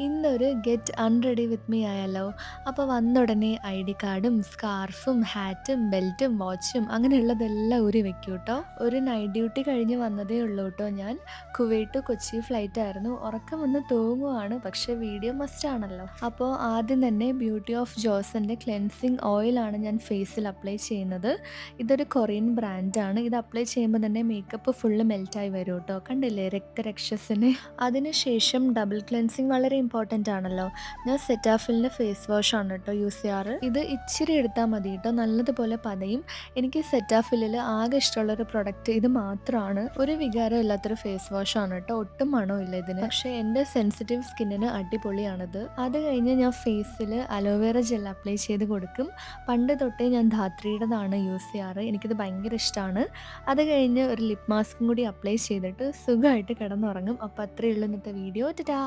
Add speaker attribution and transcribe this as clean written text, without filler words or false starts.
Speaker 1: ഇന്നൊരു get അൺറെഡി with me ആയല്ലോ. അപ്പോൾ വന്നുടനെ ഐഡി കാർഡും സ്കാർഫും ഹാറ്റും ബെൽറ്റും വാച്ചും അങ്ങനെയുള്ളതെല്ലാം ഊരി വെക്കും കേട്ടോ. ഒരു നൈറ്റ് ഡ്യൂട്ടി കഴിഞ്ഞ് വന്നതേ ഉള്ളൂ കേട്ടോ ഞാൻ. കുവൈറ്റ് ടു കൊച്ചി ഫ്ലൈറ്റ് ആയിരുന്നു. ഉറക്കം വന്ന് തൂങ്ങുവാണ്, പക്ഷേ വീഡിയോ മസ്റ്റ് ആണല്ലോ. അപ്പോൾ ആദ്യം തന്നെ ബ്യൂട്ടി ഓഫ് ജോസൻ്റെ ക്ലെൻസിങ് ഓയിലാണ് ഞാൻ ഫേസിൽ അപ്ലൈ ചെയ്യുന്നത്. ഇതൊരു കൊറിയൻ ബ്രാൻഡാണ്. ഇത് അപ്ലൈ ചെയ്യുമ്പോൾ തന്നെ മേക്കപ്പ് ഫുള്ള് മെൽറ്റായി വരും കേട്ടോ. കണ്ടില്ലേ രക്തരക്ഷസിനെ. അതിനുശേഷം ഡബിൾ ക്ലെൻസിങ് വളരെ ഇമ്പോർട്ടൻ്റ് ആണല്ലോ. ഞാൻ സെറ്റാഫിലിൻ്റെ ഫേസ് വാഷാണ് കേട്ടോ യൂസ് ചെയ്യാറ്. ഇത് ഇച്ചിരി എടുത്താൽ മതി കേട്ടോ, നല്ലതുപോലെ പതയും. എനിക്ക് സെറ്റാഫിലിൽ ആകെ ഇഷ്ടമുള്ളൊരു പ്രൊഡക്റ്റ് ഇത് മാത്രമാണ്. ഒരു വികാരം ഇല്ലാത്തൊരു ഫേസ് വാഷാണ് കേട്ടോ, ഒട്ടും മണമില്ല ഇതിന്. പക്ഷേ എൻ്റെ സെൻസിറ്റീവ് സ്കിന്നിന് അടിപൊളിയാണിത്. അത് കഴിഞ്ഞ് ഞാൻ ഫേസിൽ അലോവേറ ജെൽ അപ്ലൈ ചെയ്ത് കൊടുക്കും. പണ്ട് തൊട്ടേ ഞാൻ ധാത്രിയുടേതാണ് യൂസ് ചെയ്യാറ്, എനിക്കിത് ഭയങ്കര ഇഷ്ടമാണ്. അത് കഴിഞ്ഞ് ഒരു ലിപ് മാസ്കും കൂടി അപ്ലൈ ചെയ്തിട്ട് സുഖമായിട്ട് കിടന്നുറങ്ങും. അപ്പോൾ അത്രയേ ഉള്ളൂ ഇന്നത്തെ വീഡിയോ. ടാ.